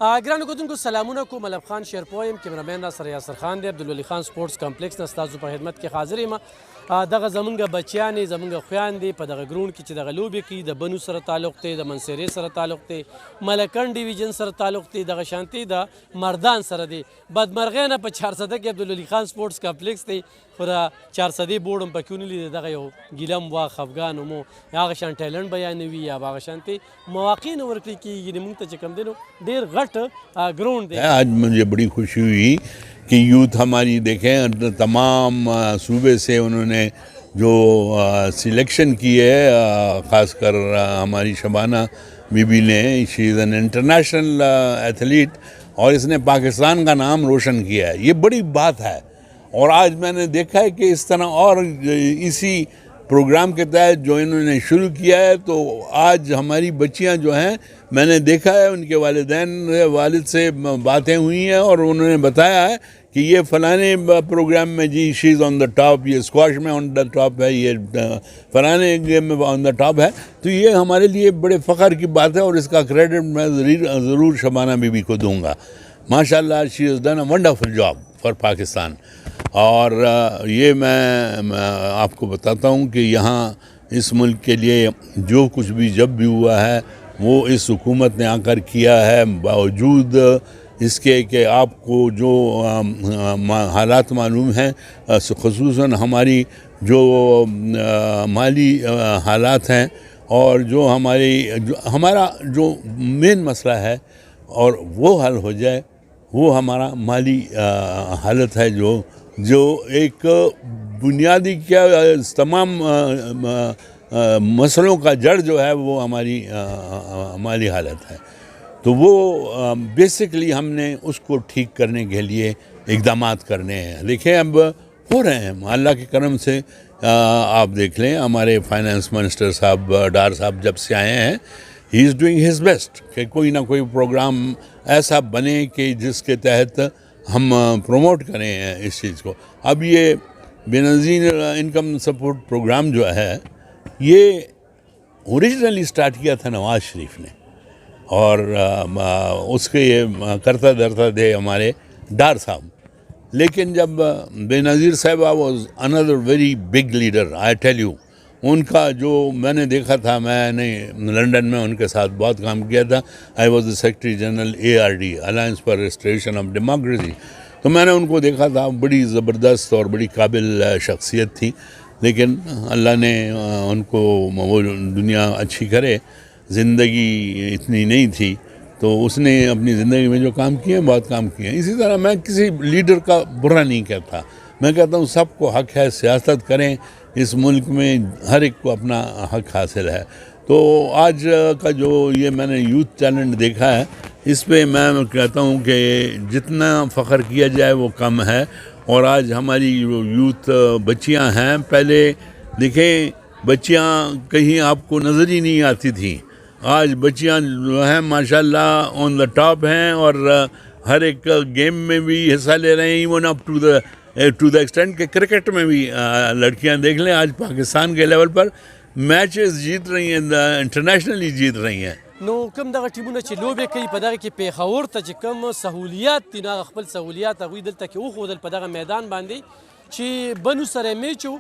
ګرانو کتونکو سلامونه کوم. ملب خان شیرپوی یم، کیمرامین را سره یاسر خان دی. عبدالولي خان سپورټس کمپلیکس نه ستاسو په خدمت کې حاضر یم. دغه زمونږ بچیانې زمونږ خویندې په دغه ګراونډ کې چې دغه لوبې کوي، د بنو سره تعلق دی، د منصیرې سره تعلق دی، ملکن ډیویژن سره تعلق دی، دغه شانتي د مردان سره دی. بدمرغۍ نه په 400 کې عبدالولي خان سپورټس کمپلیکس دی، خو د 400 بورډ هم پکې ونه لیدې. دغه یو ګیله م وه، خفګان هم و، هغه شان ټیلنټ بیانوي یا هغه شانتي مواقع نه ورکړل کېږي. موږ ته چې کوم دی نو ډېر غټ گراؤنڈ دے. آج مجھے بڑی خوشی ہوئی کہ یوتھ ہماری دیکھیں تمام صوبے سے انہوں نے جو سلیکشن کی ہے، خاص کر ہماری شبانہ بی بی نے، شی از این انٹرنیشنل ایتھلیٹ اور اس نے پاکستان کا نام روشن کیا ہے. یہ بڑی بات ہے. اور آج میں نے دیکھا ہے کہ اس طرح اور اسی پروگرام کے تحت جو انہوں نے شروع کیا ہے، تو آج ہماری بچیاں جو ہیں، میں نے دیکھا ہے ان کے والد سے باتیں ہوئی ہیں اور انہوں نے بتایا ہے کہ یہ فلانے پروگرام میں جی شی از آن دا ٹاپ، یہ اسکواش میں آن دا ٹاپ ہے، یہ فلانے گیم میں آن دا ٹاپ ہے. تو یہ ہمارے لیے بڑے فخر کی بات ہے اور اس کا کریڈٹ میں ضرور شبانہ بی بی کو دوں گا. ماشاء اللہ شی از ڈن اے ونڈرفل جاب فار پاکستان. اور یہ میں آپ کو بتاتا ہوں کہ یہاں اس ملک کے لیے جو کچھ بھی جب بھی ہوا ہے وہ اس حکومت نے آ کر کیا ہے، باوجود اس کے کہ آپ کو جو حالات معلوم ہیں، خصوصاً ہماری جو مالی حالات ہیں اور جو ہمارا جو مین مسئلہ ہے اور وہ حل ہو جائے، وہ ہمارا مالی حالت ہے جو ایک بنیادی کیا تمام مسئلوں کا جڑ جو ہے وہ ہماری مالی حالت ہے. تو وہ بیسکلی ہم نے اس کو ٹھیک کرنے کے لیے اقدامات کرنے ہیں. دیکھیں اب ہو رہے ہیں اللہ کے کرم سے. آپ دیکھ لیں ہمارے فائنانس منسٹر صاحب ڈار صاحب جب سے آئے ہیں، ہی از ڈوئنگ ہز بیسٹ کہ کوئی نہ کوئی پروگرام ایسا بنے کہ جس کے تحت ہم پروموٹ کریں اس چیز کو. اب یہ بے نظیر انکم سپورٹ پروگرام جو ہے، یہ اوریجنلی سٹارٹ کیا تھا نواز شریف نے، اور اس کے یہ کرتا دھرتا تھے ہمارے ڈار صاحب. لیکن جب بے نظیر صاحبہ واز اندر ویری بگ لیڈر، آئی ٹیل یو. ان کا جو میں نے دیکھا تھا، میں نے لنڈن میں ان کے ساتھ بہت کام کیا تھا. آئی واز دا سیکرٹری جنرل ARD، الائنس فار ریسٹوریشن آف ڈیموکریسی. تو میں نے ان کو دیکھا تھا، بڑی زبردست اور بڑی قابل شخصیت تھی. لیکن اللہ نے ان کو وہ دنیا اچھی کرے، زندگی اتنی نہیں تھی، تو اس نے اپنی زندگی میں جو کام کیے ہیں بہت کام کیے ہیں. اسی طرح میں کسی لیڈر کا برا نہیں کہتا، میں کہتا ہوں سب کو حق ہے، سیاست کریں. اس ملک میں ہر ایک کو اپنا حق حاصل ہے. تو آج کا جو یہ میں نے یوتھ ٹیلنٹ دیکھا ہے، اس پہ میں کہتا ہوں کہ جتنا فخر کیا جائے وہ کم ہے. اور آج ہماری جو یوتھ بچیاں ہیں، پہلے دیکھیں بچیاں کہیں آپ کو نظر ہی نہیں آتی تھیں. آج بچیاں جو ہیں ماشاءاللہ آن دا ٹاپ ہیں اور ہر ایک گیم میں بھی حصہ لے رہے ہیں. ایون اپ ٹو دا ایکسٹینٹ کہ کرکٹ میں بھی لڑکیاں دیکھ لیں آج پاکستان کے لیول پر میچز جیت رہی ہیں، انٹرنیشنلی جیت رہی ہیں. نو کوم دغه ټیمونه چې لوبې کوي په دغه کې پیښور ته چې کوم سهولیات دي، نو خپل سهولیات هغوی دلته کې وښودل په دغه میدان باندې چې بنو سره میچ و،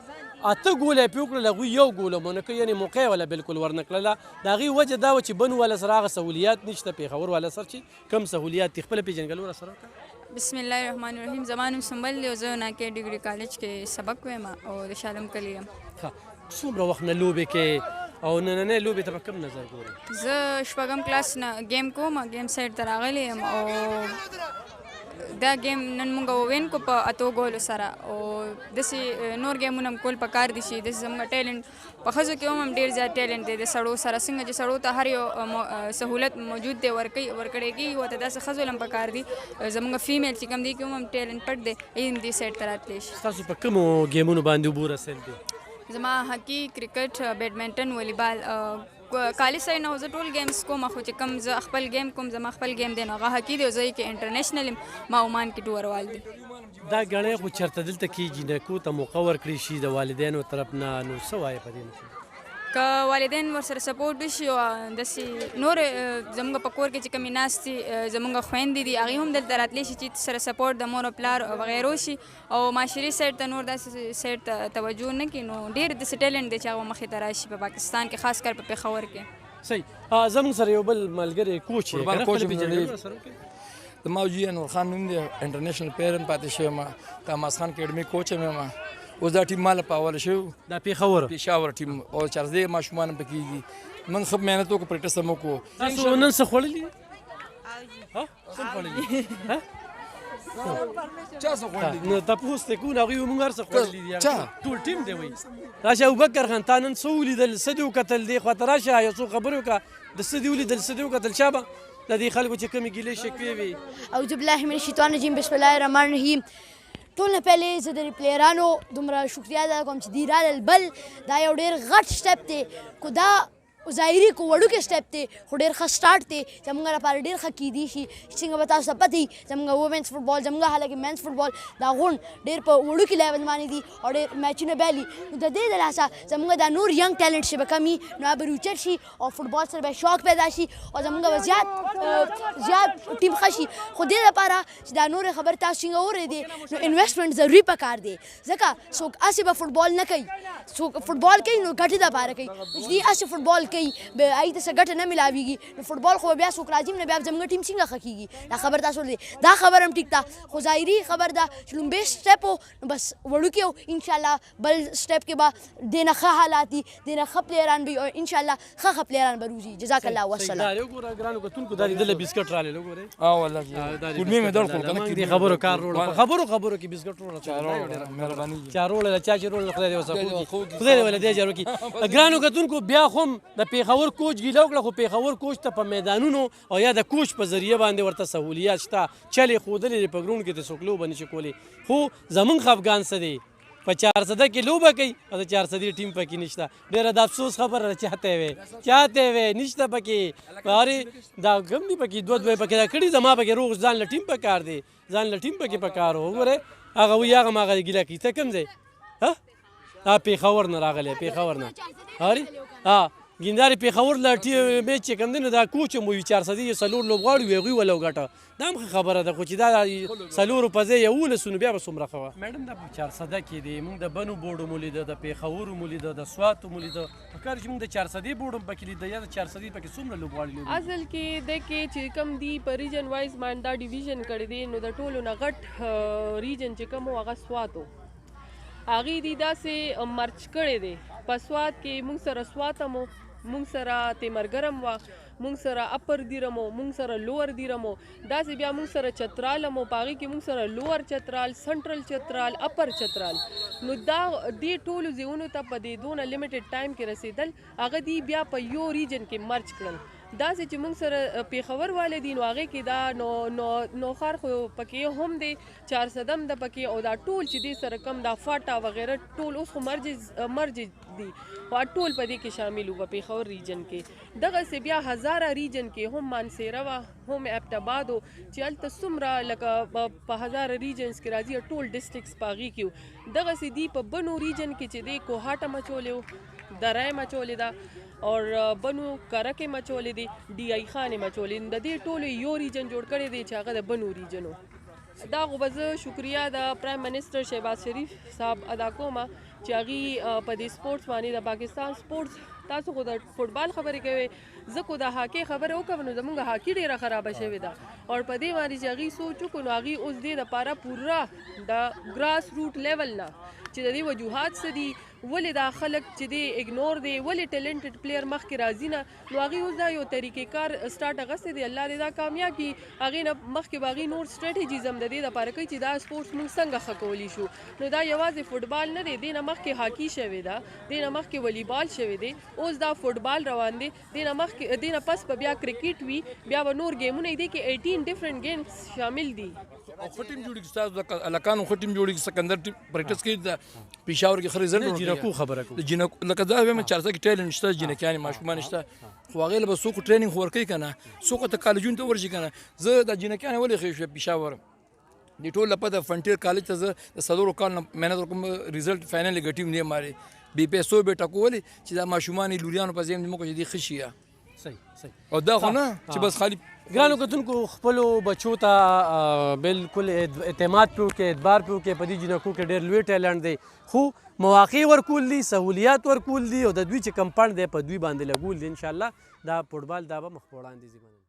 8 ګوله یې پرې وکړل، هغوی 1 ګول هم ونه کړ، یعنې موقع یې والا بالکل ورنه کړله. د هغې وجه دا وه چې بنو والا سره هغه سهولیات نشته، پیښور والا سره چې کوم سهولیات دي. خپله پېژنګلو را سره وکړه. بسم الله الرحمن الرحیم. زما نوم سنبل دی او زه ناکې ډګري کالج کې سبق وایم او د شالم کلي یم. څومره وخت نه لوبې کوې او نننۍ لوبې ته په کوم نظر ګورې؟ زه 4م کلاس نه گیم کوم، گیم سایډ ته راغلی یم او دا گیم نن مونږ ووین کو په 8 ګولو سره. او داسې نور گیمونه هم کول پکار دي چې داسې زموږ ټیلنټ په ښځو کې هم ډېر زیات ټیلنټ دی د سړو سره. څنګه چې سړو ته هر یو سهولت موجود دی ورکړی کېږي، ورته داسې ښځو هم پکار دي. زموږ فیمیل چې کوم دی کې هم ټیلنټ پټ دی، ای هم دې سایډ ته راتلی شي. ستاسو په کومو ګیمونو باندې اوبو رسېل دي؟ زما هاکي، کرکټ، بیډمنټن، والیبال. کالج سایډ نه زه ټول گیمز کوم، خو چې کوم زه خپل گیم کوم، زما خپل گیم دی نو هغه هاکي دی او زه یې کې انټرنیشنل یم، ما عمان کې ټوروال دی. دا ګڼې خو چېرته دلته کېږي، جینکو ته موقع ورکړی شي د والدینو طرف نه، نو څه وایې په دې مخ؟ که والدین ورسره سپورټ وشي او داسې نور زموږ په کور کې چې کومې ناست دي زموږ خویندې دي هغوی هم دلته راتلی شي چې سره سپورټ د مور او پلار وغیرو شي او معاشري سایډ ته نور داسې سایډ ته توجه نه کړي نو ډېر داسې ټیلنټ دی چې هغه مخې ته راشي په پاکستان کې خاص کر په پېښور کې صحیح زموږ سره یو بل ملګری کوچ فوټبال کوچ د ماوجي انور خان نوم دی انټرنیشنل پلیر هم پاتې شوی ما تاماس خان اکیډمي کوچ هم یم اوس دا ټیم ماله په اوله شوی دا پېښور ټیم او چارزدې ماشومان هم پکې دي موږ ښه محنت وکړو پریکټس هم وکړو تاسو نن څه خوړلي څه خوړلي چا څه خوړلي نو تپوس ته کوو هغوی موږ هر څه خوړلي دي ټول ټیم دی وایي راشه ابوبکر خان تا نن څه ولیدل څه دې وکتل دې خواته راشه یو څو خبرې وکړه د څه دې ولیدل څه دې وکتل شابه د دې خلکو چې کومې ګیلې شکوې وي اعوذ بالله من الشیطان الرجیم بسم الله الرحمن الرحیم ټول نه پهلې زه د پلیرانو دومره شکریا ادا کوم چې دی رالل بل دا یو ډېر غټ سټپ دی خو دا ظاهري کو وړوکی سټپ دی خو ډېر ښه سټارټ دی زموږ لپاره ډېر ښه کیدی شي څنګه به تاسو ته پته وي زموږ وومنس فوټبال زموږ حالانکه مینس فوټبال دا غونډ ډېر په وړوکي لیول باندې دي او ډېر میچونه بیلي نو د دې د لاسه زموږ دا نور ینګ ټیلنټ چې به کمي نو هغه به روچت شي او فوټبال سره به شوق پیدا شي او زموږ به زیات ټیم ښه شي خو دې لپاره چې دا نورې خبرې تاسو څنګه اورې دي نو انویسټمنټ ضروري پکار دی ځکه څوک هسې به فوټبال نه کوي څوک فوټبال کوي نو ګټې دپاره کوي نو چې دوی هسې فوټبال کوي ته څه ګټه نه ملاویږي نو فوټبال خو بیا څوک راځي نه بیا زموږ ټیم څنګه ښه کېږي دا خبر تاسو دی دا خبر هم ټیک ده خو ظاهري خبر ده چې لومبی سټپ و نو بس وړوکی و انشاءالله بل سټپ کې به دې نه ښه حالات دي دې نه ښه پلیران به وي او انشاءالله ښه پلیران به روزي جزاک الله وسلام وګوره ګرانو کتونکو دا لیدله بسکټ رالی وګورئ والله کوډمې مې در کړو دې خبرو کار وروړه په خبرو کې بسکټ وروړه مهرباني چا وروړله چا چې وروړله خدای دې وسه خدای دې ولا دې اجر وکړي ګرانو کتونکو بیا خو د پېښور کوچ ګیله وکړه خو پېښور کوچ ته په میدانونو او یا د کوچ په ذریعه باندې ورته سهولیات شته چلې ښودلې دي په ګراونډ کې ته څوک لوبه نشي کولی خو زمونږ خفګان څه دی په 400 کې لوبه کوي او د 400 ټیم پکې نشته ډېره د افسوس خبره چاته وی نشته پکې هارې دا کم دي پکې دوه پکې دا کړي زما پکې روغ ځان له ټیم پکار دی ځان له ټیم پکې پکار وګورئ هغه وایي هغه ما هغه ګیله کوي ته کوم ځای پېښور نه راغلی پېښور نه هارې ګیندارې پېښور له میچ چې کوم دی نو دا کوچ هم وي 400 یې څلور لوبغاړي وي هغوی وله وګټه دا هم ښه خبره ده خو چې دا څلورو په ځای 11 نو بیا به څومره ښه وه میډم دا په 400 کې دی موږ د بنو بورډ مو لیده د پېښور مو لیده د سواتو مو لیده په کار چې موږ د 400 بورډ هم پکې لیده یا د 400 پکې څومره لوبغاړي لوبي اصل کې د کې چې کم دی په ریجن وایز باندې دا ډیویژن کړی دی نو د ټولو نه غټ ریجن چې کوم هغه سواتو هغې دي داسې مرچ کړی دی په سوات کې موږ سره سوات مو مونږ سره تیمرګرم وه مونږ سره اپر دیرم و مونږ سره لوور دیرم و داسې بیا مونږ سره چترال هم و په هغې کې مونږ سره لوور چترال سنټرل چترال اپر چترال نو دا دې ټولو ځایونو ته په دې دونه لیمیټډ ټایم کې رسېدل هغه دی بیا په یو ریجن کې مرچ کړل داسې چې موږ سره پېښور والے دي نو هغې کې دا نوخار خو پکې هم دی 400 هم ده پکې او دا ټول چې دې سره کم دا فاټا وغیره ټول اوس خو مرج دي او ټول په دې کې شامل وو په پېښور ریجن کې دغسې بیا هزاره ریجن کې هم مانسیره وه هم ابټاباد و چې هلته څومره لکه په هزاره ریجنس کې راځي ټول ډسټرکټس په هغې کې وو دغسې دي په بنو ریجن کې چې دی کوهاټه مچولې وو درای مچولې ده اور بنو کرکې مچولې دي ډي آی خانې مچولې د دې ټولو یو ریجن جوړ کړی دی چې هغه د بنو ریجن و دا خو به زه شکریه د پرایم منسټر شهباز شریف صاحب ادا کوم چې هغې په دې سپورټس باندې د پاکستان سپورټس تاسو خو د فوټبال خبرې کوئ زه خو د هاکۍ خبرې وکړم نو زموږ هاکۍ ډېره خرابه شوې ده او په دې باندې چې هغې سوچ وکړو نو هغې اوس دې دپاره پوره د ګراس روټ لیول نه چې د دې وجوهات څه دي ولې دا خلک چې دی اګنور دی ولې ټیلنټډ پلیر مخکې راځي نه نو هغې اوس دا یو طریقې کار سټارټ اخیستی دی الله دې دا کامیاب کړي هغې نه مخکې به هغې نور سټریټیجیز هم د دې دپاره کوي چې دا سپورټس موږ څنګه ښه کولی شو نو دا یوازې فوټبال نه دی دې نه مخکې هاکي شوې ده دې نه مخکې والیبال شوی دی اوس دا فوټبال روان دی دې نه مخکې دې نه پس به بیا کرکټ وي بیا به نور ګیمونه دي کې 18 ډفرنټ گیمز شامل دي او ښه ټیم جوړېږي ستاسو د هلکانو ښه ټیم جوړېږي سکندر ټیم پریکټس کوي د پېښور کې ښه رزلټ جینکو خبره کوو د جینکو لکه دا وایم 400 کې ټیلنټ شته جینکیانې ماشومان شته خو هغې له به څوک ټریننګ خو ورکوي که نه څوک ورته کالجونو ته ورشي که نه زه د جینکیانې ولې ښه شوی پېښور د ټول لپاره د فرنټیر کالج ته زه د څلورو کال نه محنت وکړم رزلټ فاینل یې ګټي هم دی مارې بې پیسو به ټکولې چې دا ماشومان یې لوریانو په ځای موږ چې دي ښه شي صحیح او دا خو نه چې بس خالي ګرانو کتونکو خپلو بچو ته بالکل اعتماد پې وکړئ اعتبار پې وکړئ په دې جنکو کې ډېر لوی ټیلنټ دی خو مواقع ورکول دي سهولیات ورکول دي او د دوی چې کم فنډ دی په دوی باندې لګول دي انشاءالله دا فوټبال دا به مخ په وړاندې ځي.